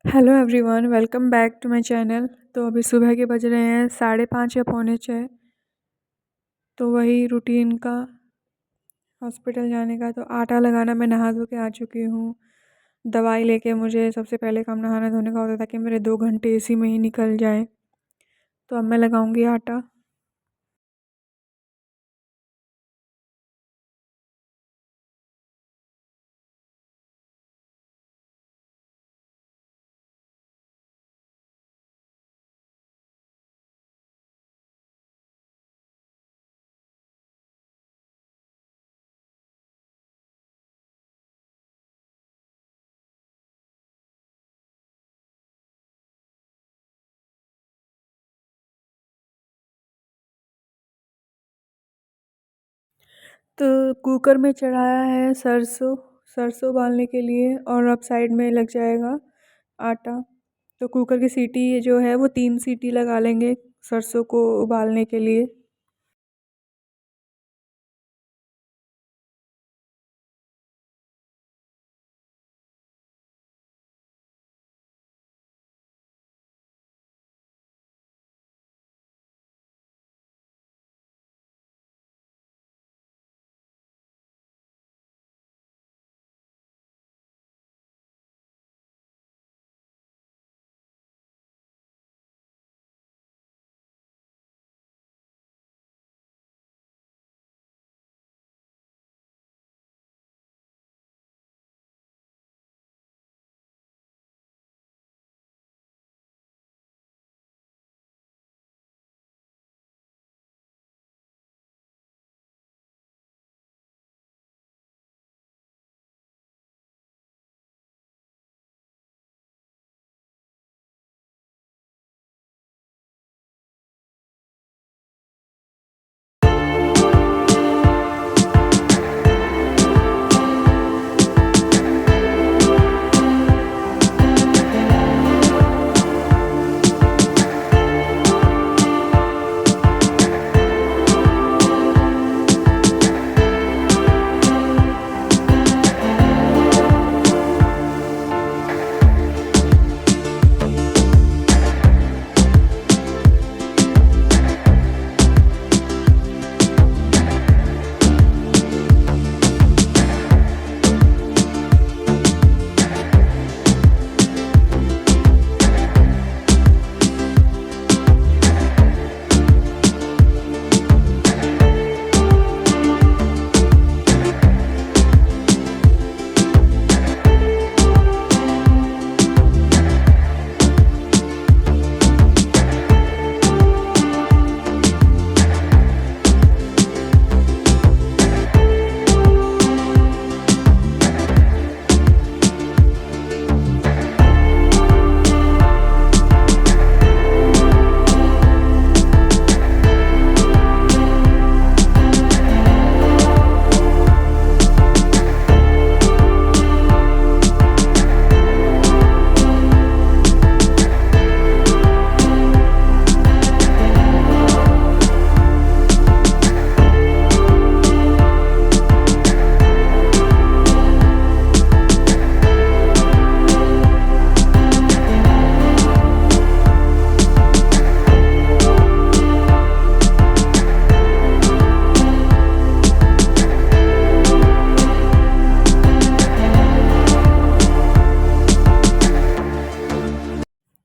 Hello everyone, welcome back to my channel. तो अभी सुबह के बज रहे हैं 5:30 या पौने 6। तो वही रूटीन का हॉस्पिटल जाने का। तो आटा लगाना मैं नहा धो के आ चुकी हूँ। दवाई लेके मुझे सबसे पहले काम नहाना धोने का होता था कि मेरे 2 घंटे इसी में ही निकल जाए। तो अब मैं लगाऊंगी आटा। तो कुकर में चढ़ाया है सरसों सरसों उबालने के लिए, और अब साइड में लग जाएगा आटा। तो कुकर की सीटी जो है वो 3 सीटी लगा लेंगे सरसों को उबालने के लिए।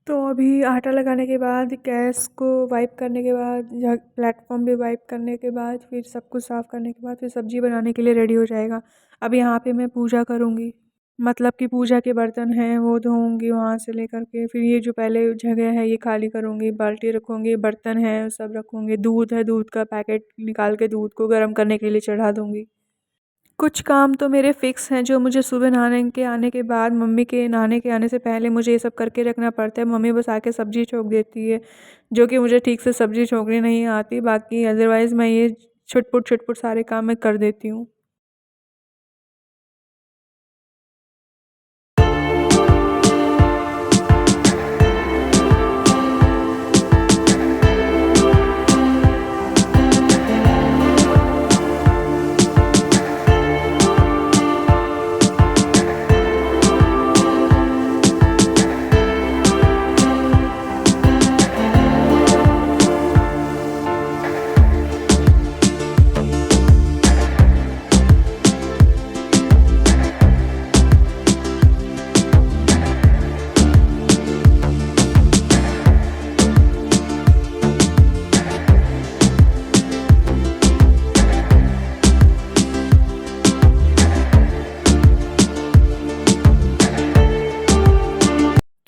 तो अभी आटा लगाने के बाद, गैस को वाइप करने के बाद, या प्लेटफॉर्म भी वाइप करने के बाद, फिर सब कुछ साफ़ करने के बाद, फिर सब्ज़ी बनाने के लिए रेडी हो जाएगा। अब यहाँ पे मैं पूजा करूँगी। मतलब कि पूजा के बर्तन हैं वो धोऊँगी वहाँ से लेकर के, फिर ये जो पहले जगह है ये खाली करूँगी, बाल्टी रखूँगी, बर्तन हैं सब रखूँगी, दूध है, दूध का पैकेट निकाल के दूध को गर्म करने के लिए चढ़ा दूँगी। कुछ काम तो मेरे फ़िक्स हैं जो मुझे सुबह नहाने के आने के बाद, मम्मी के नहाने के आने से पहले मुझे ये सब करके रखना पड़ता है। मम्मी बस आके सब्ज़ी छोंक देती है, जो कि मुझे ठीक से सब्ज़ी छोंकनी नहीं आती। बाकी अदरवाइज़ मैं ये छुट-पुट सारे काम मैं कर देती हूँ।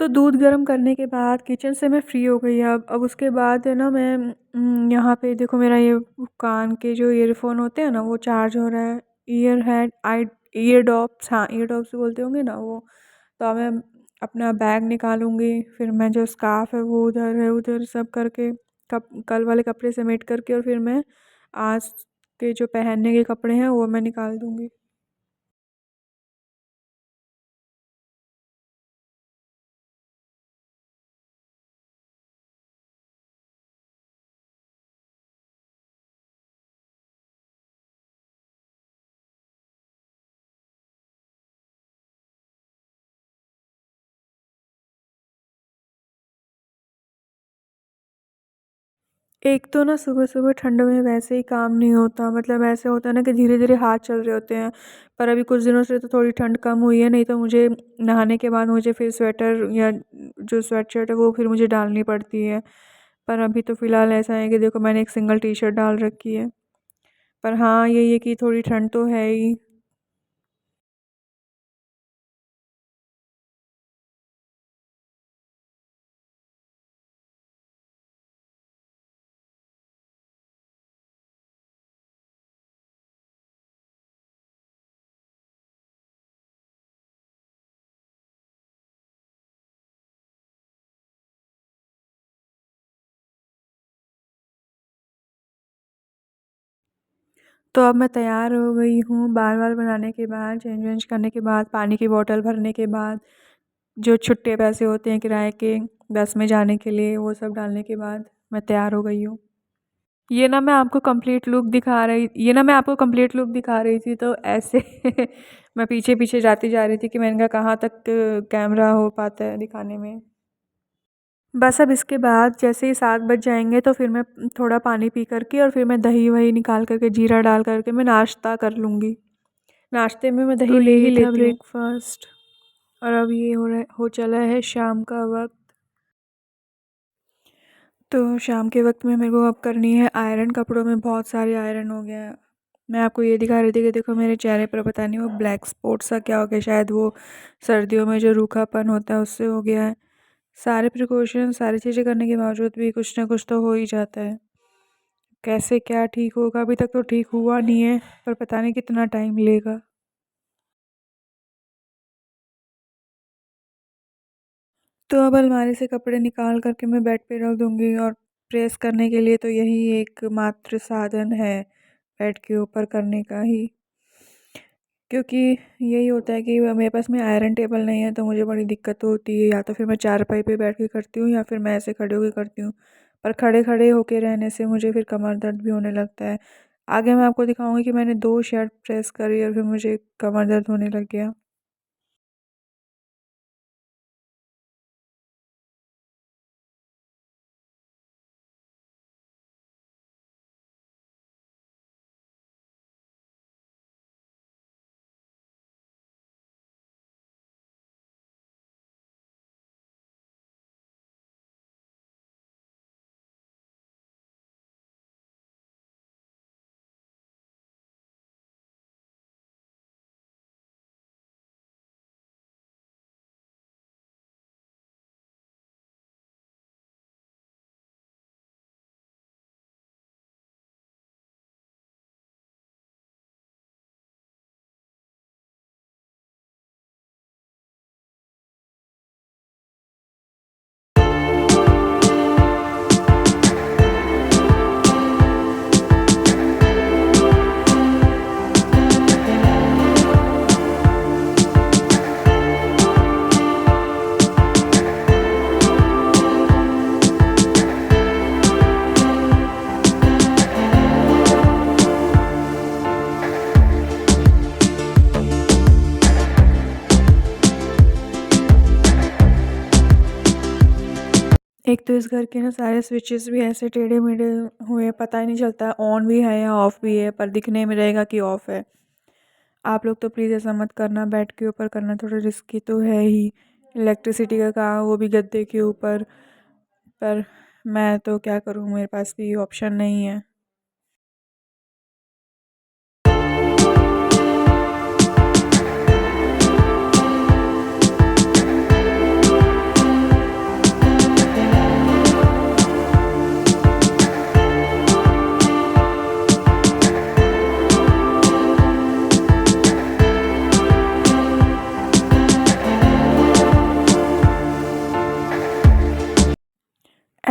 तो दूध गर्म करने के बाद किचन से मैं फ्री हो गई। अब उसके बाद है ना मैं यहाँ पे देखो मेरा ये कान के जो ईयरफोन होते हैं ना वो चार्ज हो रहा है। ईयर हेड आई ईयर डॉप्स, हाँ ईयर डॉप्स बोलते होंगे ना वो। तो अब मैं अपना बैग निकालूंगी, फिर मैं जो स्कार्फ है वो उधर है, उधर सब करके कल वाले कपड़े समेट करके, और फिर मैं आज के जो पहनने के कपड़े हैं वो मैं निकाल दूंगी। एक तो ना सुबह-सुबह ठंड में वैसे ही काम नहीं होता, मतलब ऐसे होता है ना कि धीरे-धीरे हाथ चल रहे होते हैं। पर अभी कुछ दिनों से तो थोड़ी ठंड कम हुई है, नहीं तो मुझे नहाने के बाद मुझे फिर स्वेटर या जो स्वेटशर्ट है वो फिर मुझे डालनी पड़ती है। पर अभी तो फ़िलहाल ऐसा है कि देखो मैंने एक सिंगल टी-शर्ट डाल रखी है। पर हाँ, यही है कि थोड़ी ठंड तो है ही। तो अब मैं तैयार हो गई हूँ, बाल-वाल बनाने के बाद, चेंज-वेंज करने के बाद, पानी की बॉटल भरने के बाद, जो छुट्टे पैसे होते हैं किराए के बस में जाने के लिए, वो सब डालने के बाद मैं तैयार हो गई हूँ। ये ना मैं आपको कंप्लीट लुक दिखा रही थी, तो ऐसे मैं पीछे-पीछे जाती जा रही थी कि मैंने कहा कहाँ तक कैमरा हो पाता है दिखाने में। बस अब इसके बाद जैसे ही 7 बज जाएँगे तो फिर मैं थोड़ा पानी पी कर के और फिर मैं दही-वही निकाल कर के जीरा डाल कर के मैं नाश्ता कर लूँगी। नाश्ते में मैं दही तो ले ही ये था लेती हूँ। ब्रेकफास्ट और अब ये हो चला है शाम का वक्त। तो शाम के वक़्त में मेरे को अब करनी है आयरन, कपड़ों में बहुत सारे आयरन हो गया है। मैं आपको ये दिखा रही थी कि देखो मेरे चेहरे पर पता नहीं वो ब्लैक स्पॉट सा क्या हो गया, शायद वो सर्दियों में जो रूखापन होता है उससे हो गया है। सारे प्रिकॉशन सारी चीज़ें करने के बावजूद भी कुछ ना कुछ तो हो ही जाता है। कैसे क्या ठीक होगा, अभी तक तो ठीक हुआ नहीं है, पर पता नहीं कितना टाइम लेगा। तो अब अलमारी से कपड़े निकाल कर के मैं बेड पे रख दूँगी, और प्रेस करने के लिए तो यही एकमात्र साधन है, बेड के ऊपर करने का ही। क्योंकि यही होता है कि मेरे पास में आयरन टेबल नहीं है, तो मुझे बड़ी दिक्कत होती है, या तो फिर मैं चारपाई पे बैठ के करती हूँ या फिर मैं ऐसे खड़े होके करती हूँ। पर खड़े-खड़े होके रहने से मुझे फिर कमर दर्द भी होने लगता है। आगे मैं आपको दिखाऊँगी कि मैंने 2 शर्ट प्रेस करी और फिर मुझे कमर दर्द होने लग गया। एक तो इस घर के ना सारे स्विचेस भी ऐसे टेढ़े-मेढ़े हुए हैं, पता ही नहीं चलता ऑन भी है या ऑफ भी है, पर दिखने में रहेगा कि ऑफ है। आप लोग तो प्लीज़ ऐसा मत करना, बेड के ऊपर करना थोड़ा रिस्की तो है ही। इलेक्ट्रिसिटी का काम, वो भी गद्दे के ऊपर। पर मैं तो क्या करूँ, मेरे पास भी ऑप्शन नहीं है।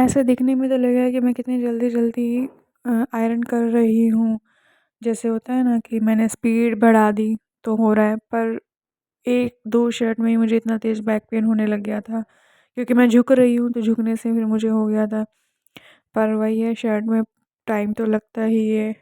ऐसे दिखने में तो लगेगा कि मैं कितनी जल्दी-जल्दी आयरन कर रही हूँ। जैसे होता है ना कि मैंने स्पीड बढ़ा दी तो हो रहा है, पर 1-2 शर्ट में ही मुझे इतना तेज़ बैक पेन होने लग गया था, क्योंकि मैं झुक रही हूँ तो झुकने से फिर मुझे हो गया था। पर वही है, शर्ट में टाइम तो लगता ही है।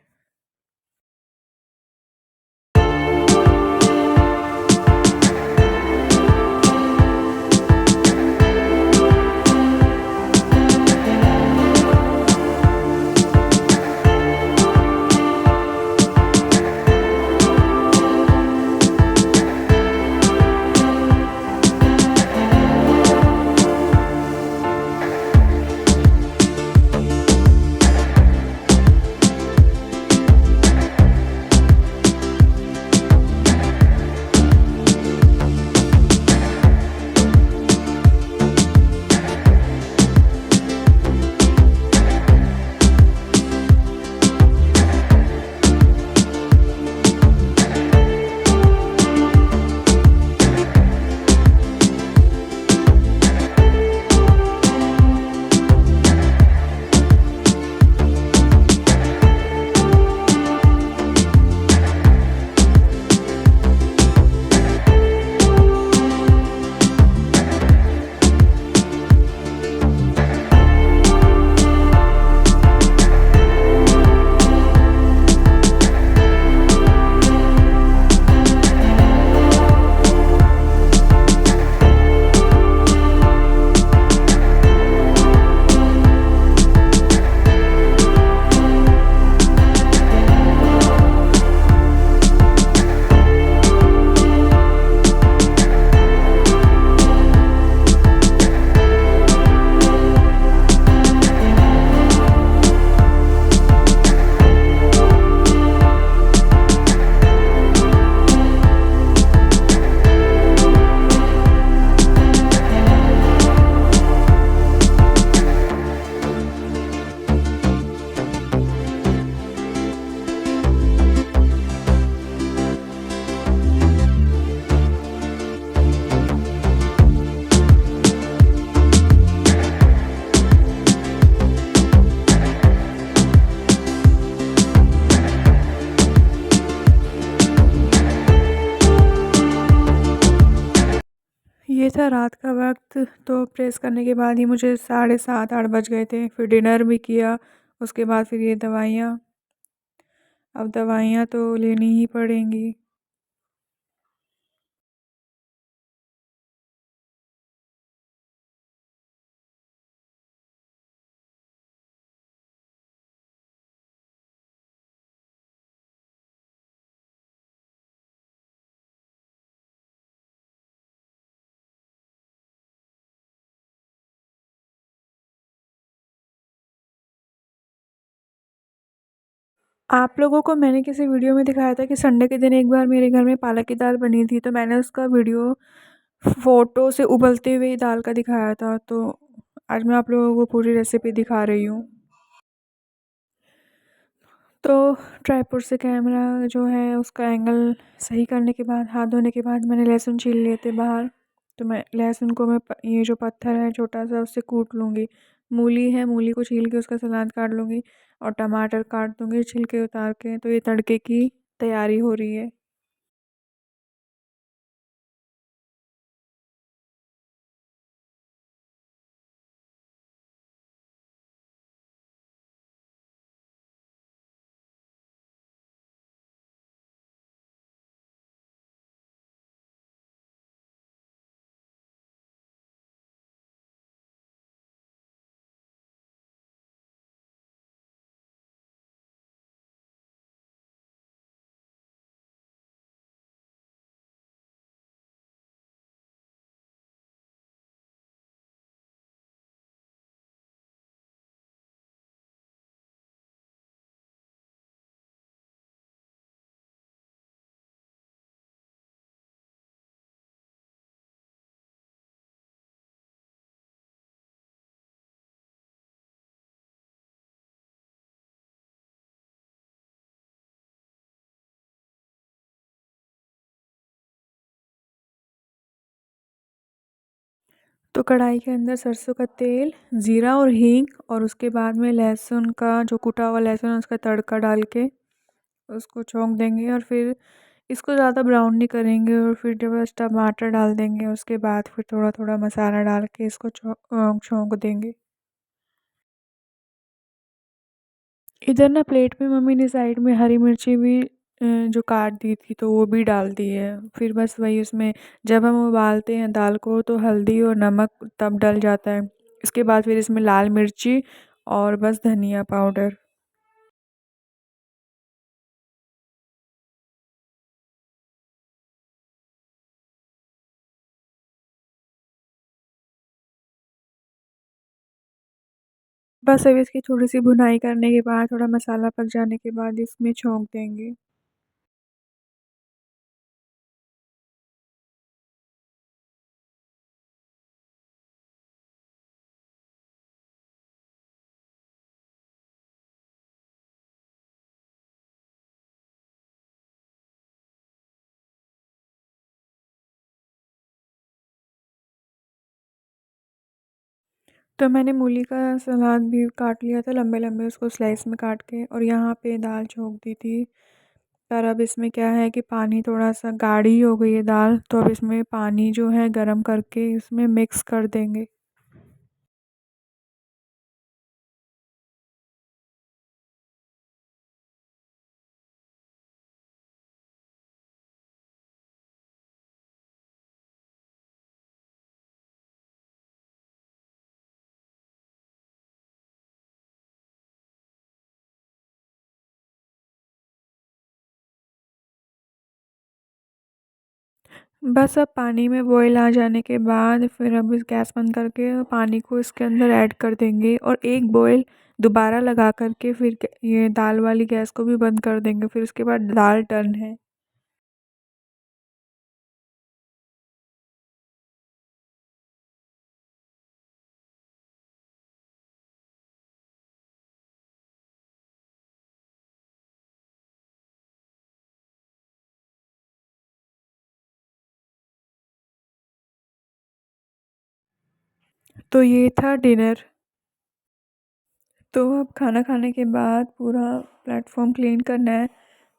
ये था रात का वक़्त, तो प्रेस करने के बाद ही मुझे 7:30-8 बज गए थे। फिर डिनर भी किया, उसके बाद फिर ये दवाइयाँ। अब दवाइयाँ तो लेनी ही पड़ेंगी। आप लोगों को मैंने किसी वीडियो में दिखाया था कि संडे के दिन एक बार मेरे घर में पालक की दाल बनी थी, तो मैंने उसका वीडियो फ़ोटो से उबलते हुए दाल का दिखाया था। तो आज मैं आप लोगों को पूरी रेसिपी दिखा रही हूँ। तो ट्राइपॉड से कैमरा जो है उसका एंगल सही करने के बाद, हाथ धोने के बाद मैंने लहसुन छील लिए थे बाहर। तो मैं लहसुन को ये जो पत्थर है छोटा-सा, उससे कूट लूँगी। मूली है, मूली को छील के उसका सलाद काट लूँगी और टमाटर काट दूँगी छिलके उतार के। तो ये तड़के की तैयारी हो रही है। तो कढ़ाई के अंदर सरसों का तेल, ज़ीरा और हींग और उसके बाद में लहसुन का जो कुटा हुआ लहसुन है उसका तड़का डाल के उसको छौंक देंगे और फिर इसको ज़्यादा ब्राउन नहीं करेंगे और फिर जब बस टमाटर डाल देंगे उसके बाद फिर थोड़ा-थोड़ा मसाला डाल के इसको छौंक देंगे। इधर ना प्लेट में मम्मी ने साइड में हरी मिर्ची भी जो काट दी थी तो वो भी डाल दी है। फिर बस वही उसमें जब हम उबालते हैं दाल को तो हल्दी और नमक तब डल जाता है। इसके बाद फिर इसमें लाल मिर्ची और बस धनिया पाउडर। बस अब इसकी थोड़ी-सी भुनाई करने के बाद थोड़ा मसाला पक जाने के बाद इसमें छौंक देंगे। तो मैंने मूली का सलाद भी काट लिया था लंबे-लंबे उसको स्लाइस में काट के और यहाँ पे दाल छौंक दी थी। पर अब इसमें क्या है कि पानी थोड़ा-सा गाढ़ी हो गई है दाल, तो अब इसमें पानी जो है गरम करके इसमें मिक्स कर देंगे। बस अब पानी में बॉयल आ जाने के बाद फिर अब इस गैस बंद करके पानी को इसके अंदर ऐड कर देंगे और एक बॉयल दोबारा लगा कर के फिर ये दाल वाली गैस को भी बंद कर देंगे। फिर उसके बाद दाल डन है। तो ये था डिनर। तो अब खाना खाने के बाद पूरा प्लेटफ़ॉर्म क्लीन करना है।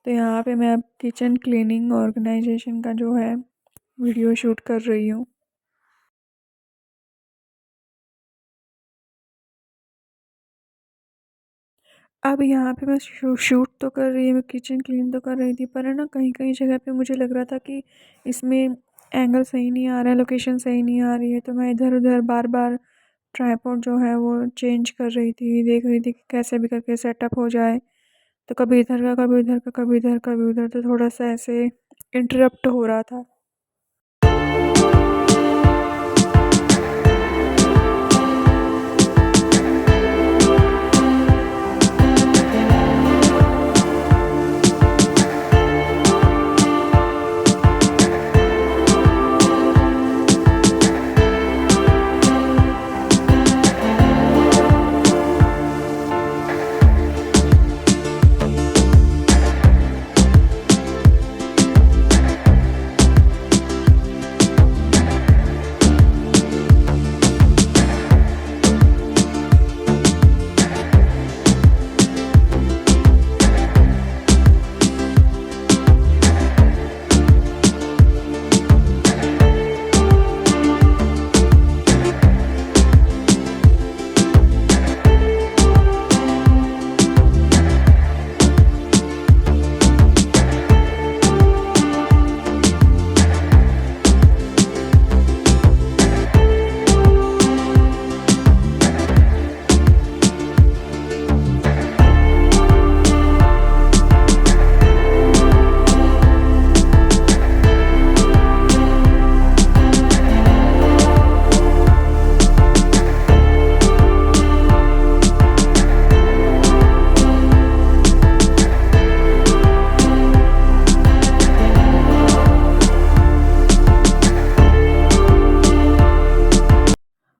तो यहाँ पे मैं अब किचन क्लीनिंग ऑर्गेनाइज़ेशन का जो है वीडियो शूट कर रही हूँ। अब यहाँ पे मैं शूट तो कर रही हूँ, किचन क्लीन तो कर रही थी पर है ना कहीं-कहीं जगह पे मुझे लग रहा था कि इसमें एंगल सही नहीं आ रहा है, लोकेशन सही नहीं आ रही है, तो मैं इधर-उधर बार-बार ट्राइपॉड जो है वो चेंज कर रही थी, देख रही थी कि कैसे भी करके सेटअप हो जाए। तो कभी इधर का, कभी उधर का, कभी इधर, कभी उधर, तो थोड़ा-सा ऐसे इंटरप्ट हो रहा था।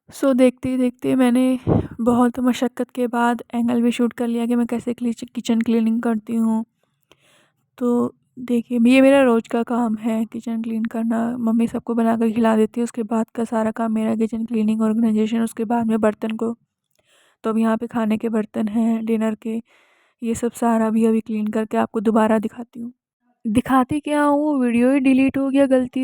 सो देखते ही देखते मैंने बहुत मशक्क़त के बाद एंगल भी शूट कर लिया कि मैं कैसे किचन क्लीनिंग करती हूँ। तो देखिए ये मेरा रोज़ का काम है किचन क्लीन करना। मम्मी सबको बना कर खिला देती है, उसके बाद का सारा काम मेरा किचन क्लीनिंग ऑर्गेनाइजेशन, उसके बाद में बर्तन को। तो अब यहाँ पे खाने के बर्तन हैं डिनर के, ये सब सारा भी अभी क्लीन करके आपको दोबारा दिखाती हूँ। दिखाती क्या हूँ, वीडियो ही डिलीट हो गया गलती